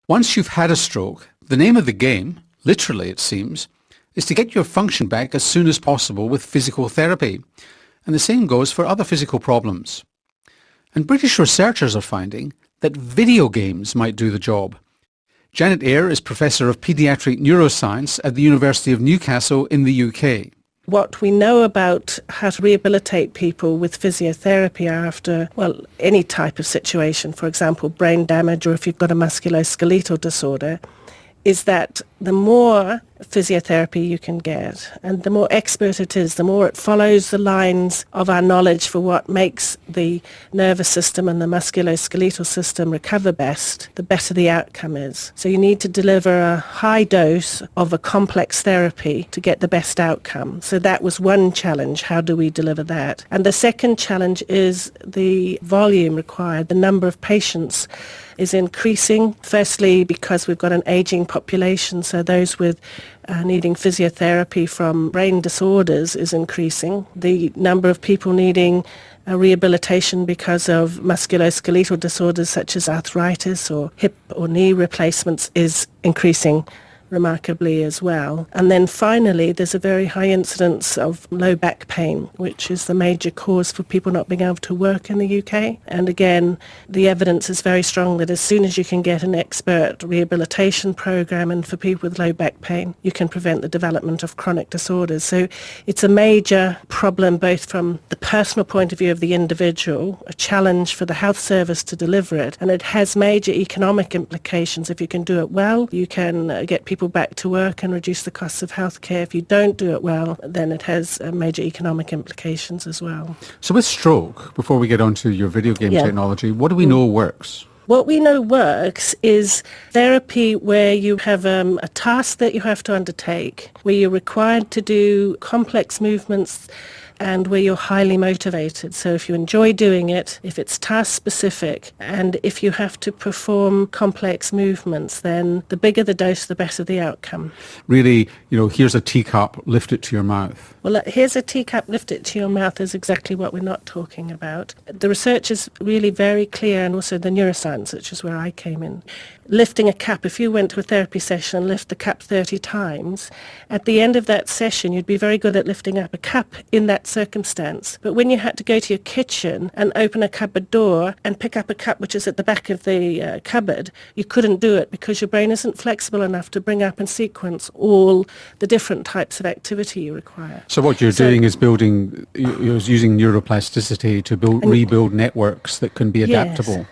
Once you've had a stroke, the name of the game, literally it seems, is to get your function back as soon as possible with physical therapy. And the same goes for other physical problems. And British researchers are finding that video games might do the job. Janet Eyre is Professor of Paediatric Neuroscience at the University of Newcastle in the UK. What we know about how to rehabilitate people with physiotherapy after, any type of situation, for example, brain damage, or if you've got a musculoskeletal disorder, is that the more physiotherapy you can get and the more expert it is, the more it follows the lines of our knowledge for what makes the nervous system and the musculoskeletal system recover best, the better the outcome is. So you need to deliver a high dose of a complex therapy to get the best outcome. So that was one challenge. How do we deliver that? And the second challenge is the volume required. The number of patients is increasing, firstly because we've got an ageing population, so those with needing physiotherapy from brain disorders is increasing. The number of people needing rehabilitation because of musculoskeletal disorders such as arthritis or hip or knee replacements is increasing remarkably as well. And then finally, there's a very high incidence of low back pain, which is the major cause for people not being able to work in the UK. And again, the evidence is very strong that as soon as you can get an expert rehabilitation program, and for people with low back pain, you can prevent the development of chronic disorders. So it's a major problem both from the personal point of view of the individual, a challenge for the health service to deliver it, and it has major economic implications. If you can do it well, you can get people back to work and reduce the costs of healthcare. If you don't do it well, then it has major economic implications as well. So with stroke, before we get on to your video game technology, what do we know works? What we know works is therapy where you have a task that you have to undertake, where you're required to do complex movements and where you're highly motivated. So if you enjoy doing it, if it's task specific, and if you have to perform complex movements, then the bigger the dose, the better the outcome. Really, here's a teacup, lift it to your mouth. Well, here's a teacup, lift it to your mouth is exactly what we're not talking about. The research is really very clear, and also the neuroscience, which is where I came in. Lifting a cup, if you went to a therapy session and lift the cup 30 times, at the end of that session you'd be very good at lifting up a cup in that circumstance. But when you had to go to your kitchen and open a cupboard door and pick up a cup which is at the back of the cupboard, you couldn't do it because your brain isn't flexible enough to bring up and sequence all the different types of activity you require. So what you're doing is you're using neuroplasticity to rebuild networks that can be adaptable.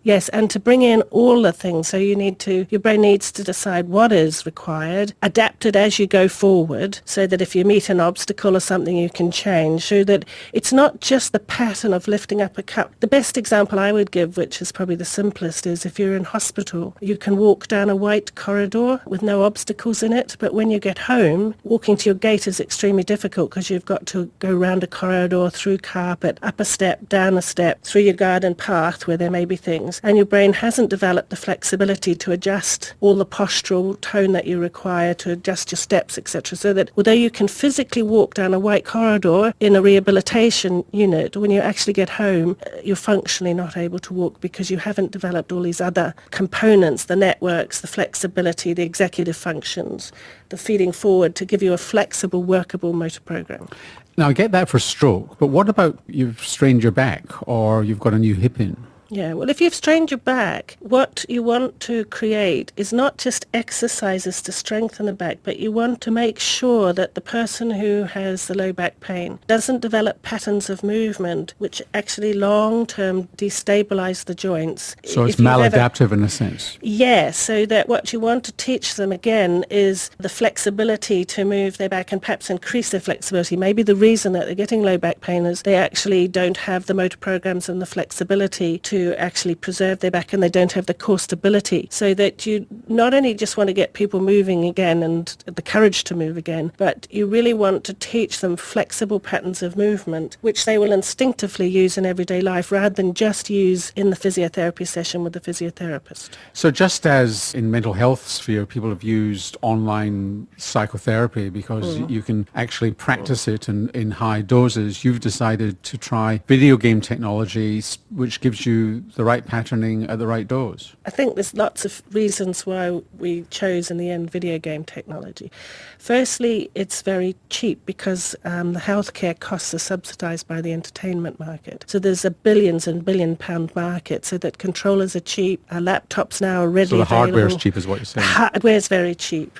Yes, and to bring in all the things. So your brain needs to decide what is required, adapt it as you go forward, so that if you meet an obstacle or something you can change, so that it's not just the pattern of lifting up a cup. The best example I would give, which is probably the simplest, is if you're in hospital, you can walk down a white corridor with no obstacles in it, but when you get home, walking to your gate is extremely difficult because you've got to go round a corridor, through carpet, up a step, down a step, through your garden path where there may be things. And your brain hasn't developed the flexibility to adjust all the postural tone that you require, to adjust your steps, etc. So that although you can physically walk down a white corridor in a rehabilitation unit, when you actually get home, you're functionally not able to walk because you haven't developed all these other components, the networks, the flexibility, the executive functions, the feeding forward to give you a flexible, workable motor program. Now, I get that for stroke, but what about you've strained your back or you've got a new hip in? Yeah, well, if you've strained your back, what you want to create is not just exercises to strengthen the back, but you want to make sure that the person who has the low back pain doesn't develop patterns of movement which actually long-term destabilize the joints. So it's maladaptive in a sense. Yes, so that what you want to teach them again is the flexibility to move their back and perhaps increase their flexibility. Maybe the reason that they're getting low back pain is they actually don't have the motor programs and the flexibility to actually preserve their back, and they don't have the core stability, so that you not only just want to get people moving again and the courage to move again, but you really want to teach them flexible patterns of movement which they will instinctively use in everyday life rather than just use in the physiotherapy session with the physiotherapist. So just as in mental health sphere people have used online psychotherapy because you can actually practice it in high doses, you've decided to try video game technologies which gives you to the right patterning at the right dose? I think there's lots of reasons why we chose in the end video game technology. Firstly, it's very cheap because the healthcare costs are subsidised by the entertainment market. So there's a billions and £billion market, so that controllers are cheap. Our laptops now are readily available. So the hardware's cheap is what you're saying? Hardware's very cheap.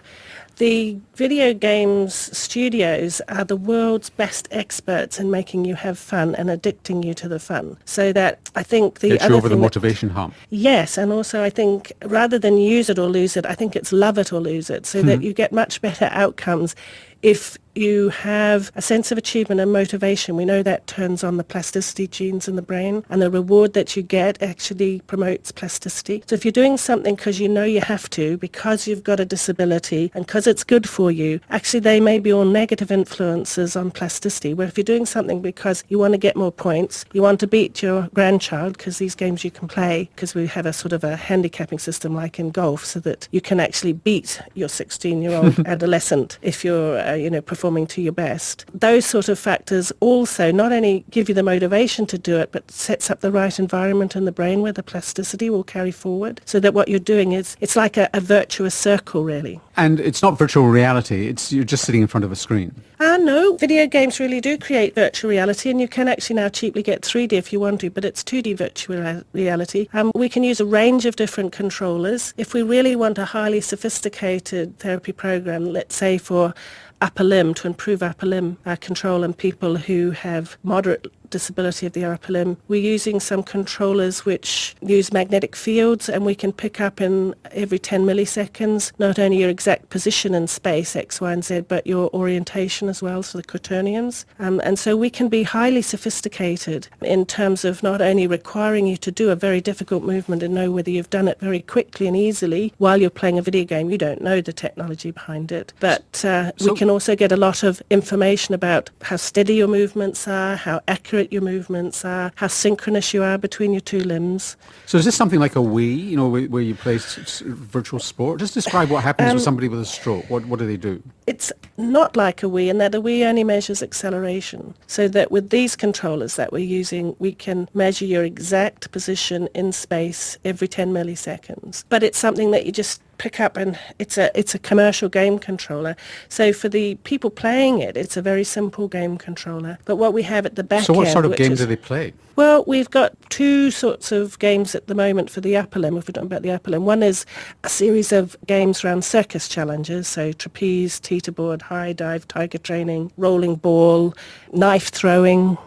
The video games studios are the world's best experts in making you have fun and addicting you to the fun. So that I think the Get you over the motivation hump. Yes, and also I think rather than use it or lose it, I think it's love it or lose it, so that you get much better outcomes if you have a sense of achievement and motivation. We know that turns on the plasticity genes in the brain, and the reward that you get actually promotes plasticity. So if you're doing something because you know you have to, because you've got a disability and because it's good for you, actually they may be all negative influences on plasticity. Where if you're doing something because you want to get more points, you want to beat your grandchild, because these games you can play, because we have a sort of a handicapping system like in golf, so that you can actually beat your 16-year-old adolescent if you're performing to your best. Those sort of factors also not only give you the motivation to do it, but sets up the right environment in the brain where the plasticity will carry forward, so that what you're doing is, it's like a virtuous circle, really. And it's not virtual reality, you're just sitting in front of a screen. No, video games really do create virtual reality, and you can actually now cheaply get 3D if you want to, but it's 2D virtual reality. We can use a range of different controllers. If we really want a highly sophisticated therapy program, let's say for upper limb, to improve upper limb control in people who have moderate disability of the upper limb, we're using some controllers which use magnetic fields, and we can pick up in every 10 milliseconds not only your exact position in space, X, Y and Z, but your orientation as well, so the quaternions. And so we can be highly sophisticated in terms of not only requiring you to do a very difficult movement and know whether you've done it very quickly and easily while you're playing a video game. You don't know the technology behind it, but we can also get a lot of information about how steady your movements are, how accurate your movements are, how synchronous you are between your two limbs. So is this something like a Wii, where you play virtual sport? Just describe what happens with somebody with a stroke. What do they do? It's not like a Wii, in that the Wii only measures acceleration. So that with these controllers that we're using, we can measure your exact position in space every 10 milliseconds. But it's something that you just pick up, and it's a commercial game controller. So for the people playing it, it's a very simple game controller. But what we have at the back end... So what sort of game do they play? Well, we've got two sorts of games at the moment for the upper limb, if we're talking about the upper limb. One is a series of games around circus challenges, so trapeze, teeterboard, high dive, tiger training, rolling ball, knife throwing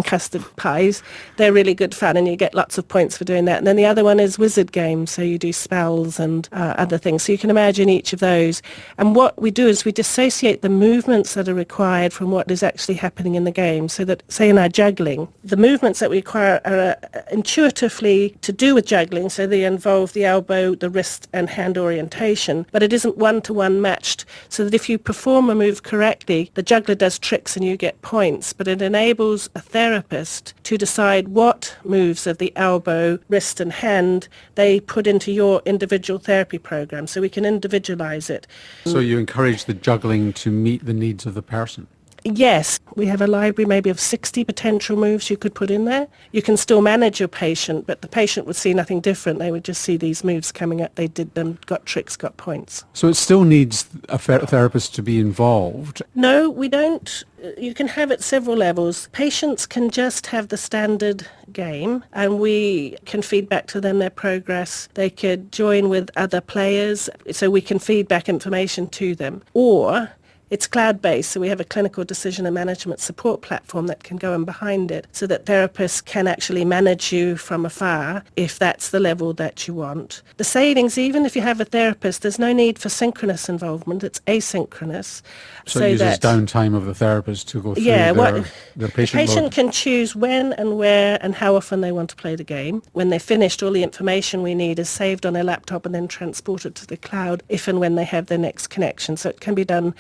custard pies. They're really good fun, and you get lots of points for doing that. And then the other one is wizard games, so you do spells and other things. So you can imagine each of those. And what we do is we dissociate the movements that are required from what is actually happening in the game, so that, say in our juggling, the movements that we require are intuitively to do with juggling, so they involve the elbow, the wrist and hand orientation, but it isn't one-to-one matched, so that if you perform a move correctly, the juggler does tricks and you get points, but it enables a therapist to decide what moves of the elbow, wrist and hand they put into your individual therapy program, so we can individualize it. So you encourage the juggling to meet the needs of the person? Yes, we have a library maybe of 60 potential moves you could put in there. You can still manage your patient, but the patient would see nothing different. They would just see these moves coming up. They did them, got tricks, got points. So it still needs a therapist to be involved? No, we don't. You can have it several levels. Patients can just have the standard game, and we can feed back to them their progress. They could join with other players, so we can feed back information to them. Or it's cloud-based, so we have a clinical decision and management support platform that can go in behind it, so that therapists can actually manage you from afar if that's the level that you want. The savings, even if you have a therapist, there's no need for synchronous involvement. It's asynchronous. So it uses downtime of the therapist to go through their patient The patient load. can choose when and where and how often they want to play the game. When they're finished, all the information we need is saved on their laptop and then transported to the cloud if and when they have their next connection. So it can be done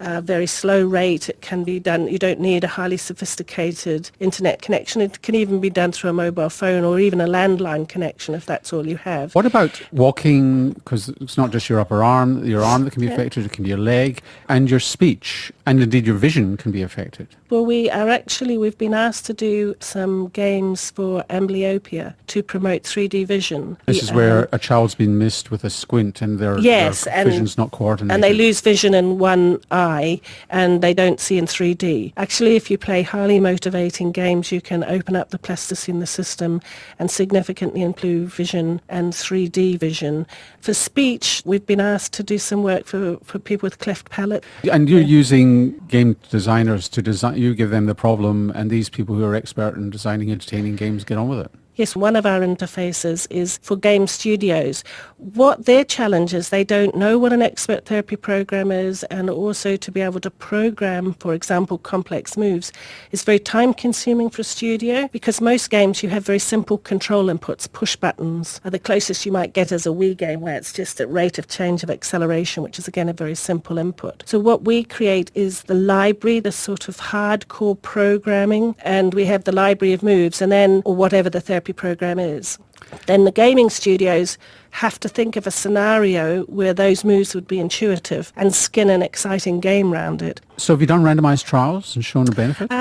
a very slow rate. It can be done, you don't need a highly sophisticated internet connection. It can even be done through a mobile phone or even a landline connection if that's all you have. What about walking? Because it's not just your upper arm, that can be affected, it can be your leg, and your speech, and indeed your vision can be affected. Well, we've been asked to do some games for amblyopia to promote 3D vision. This is where a child's been missed with a squint and their vision's not coordinated. And they lose vision in one eye and they don't see in 3D. Actually, if you play highly motivating games, you can open up the plasticine in the system and significantly improve vision and 3D vision. For speech, we've been asked to do some work for people with cleft palate. And you're using game designers to design, you give them the problem and these people who are expert in designing entertaining games get on with it. Yes, one of our interfaces is for game studios. What their challenge is, they don't know what an expert therapy program is, and also to be able to program, for example, complex moves is very time consuming for a studio, because most games you have very simple control inputs, push buttons. The closest you might get is a Wii game where it's just a rate of change of acceleration, which is again a very simple input. So what we create is the library, the sort of hardcore programming, and we have the library of moves, and then, or whatever the therapy program is. Then the gaming studios have to think of a scenario where those moves would be intuitive and skin an exciting game around it. So have you done randomised trials and shown a benefit?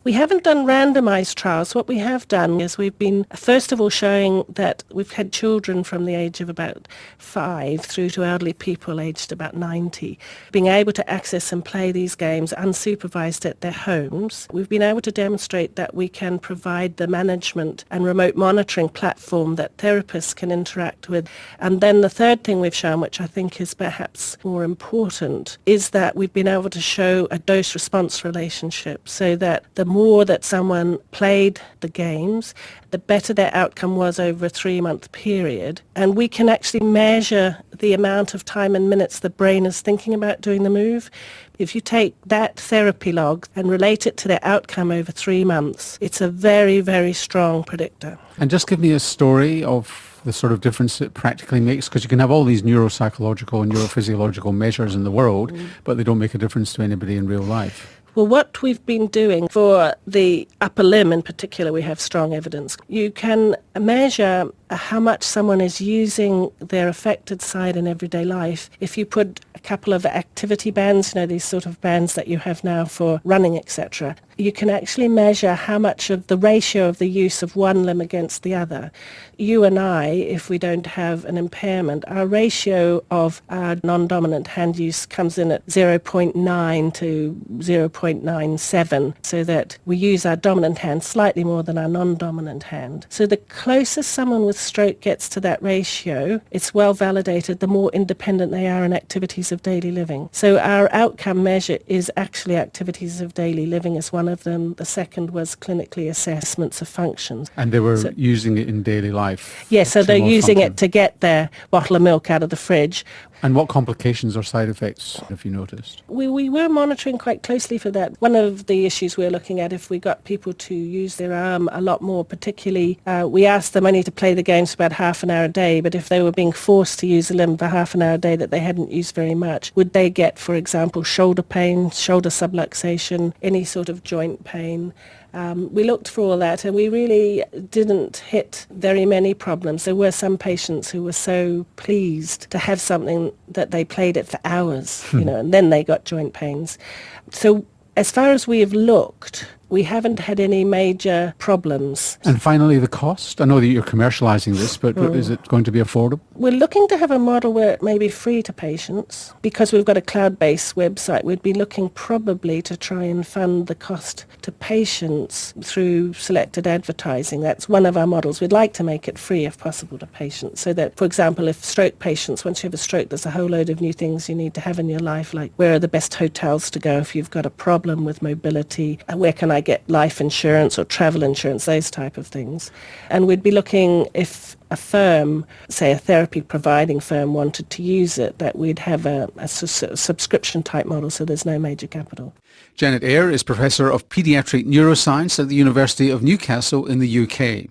We haven't done randomised trials. What we have done is we've been, first of all, showing that we've had children from the age of about 5 through to elderly people aged about 90, being able to access and play these games unsupervised at their homes. We've been able to demonstrate that we can provide the management and remote monitoring platform that therapists can interact with. And then the third thing we've shown, which I think is perhaps more important, is that we've been able to show a dose-response relationship, so that the more that someone played the games, the better their outcome was over a 3-month period. And we can actually measure the amount of time and minutes the brain is thinking about doing the move. If you take that therapy log and relate it to their outcome over 3 months, it's a very, very strong predictor. And just give me a story of the sort of difference it practically makes, because you can have all these neuropsychological and neurophysiological measures in the world, but they don't make a difference to anybody in real life. Well, what we've been doing for the upper limb in particular, we have strong evidence. You can measure how much someone is using their affected side in everyday life. If you put a couple of activity bands, these sort of bands that you have now for running, etc., you can actually measure how much of the ratio of the use of one limb against the other. You and I, if we don't have an impairment, our ratio of our non-dominant hand use comes in at 0.9 to 0.97, so that we use our dominant hand slightly more than our non-dominant hand. So the closest someone with stroke gets to that ratio, it's well validated, the more independent they are in activities of daily living. So our outcome measure is actually activities of daily living as one of them. The second was clinically assessments of functions. And they were using it in daily life? Yes, so they're using it to get their bottle of milk out of the fridge. And what complications or side effects have you noticed? We were monitoring quite closely for that. One of the issues we're looking at, if we got people to use their arm a lot more, particularly, we asked them only to play the games for about half an hour a day, but if they were being forced to use a limb for half an hour a day that they hadn't used very much, would they get, for example, shoulder pain, shoulder subluxation, any sort of joint pain? We looked for all that and we really didn't hit very many problems. There were some patients who were so pleased to have something that they played it for hours, and then they got joint pains. So as far as we have looked, we haven't had any major problems. And finally, the cost? I know that you're commercialising this, but is it going to be affordable? We're looking to have a model where it may be free to patients. Because we've got a cloud-based website, we'd be looking probably to try and fund the cost to patients through selected advertising. That's one of our models. We'd like to make it free if possible to patients, so that, for example, if stroke patients, once you have a stroke, there's a whole load of new things you need to have in your life, like where are the best hotels to go if you've got a problem with mobility, where can I get life insurance or travel insurance, those type of things. And we'd be looking, if a firm, say a therapy providing firm, wanted to use it, that we'd have a subscription type model, so there's no major capital. Janet Eyre is Professor of Paediatric Neuroscience at the University of Newcastle in the UK.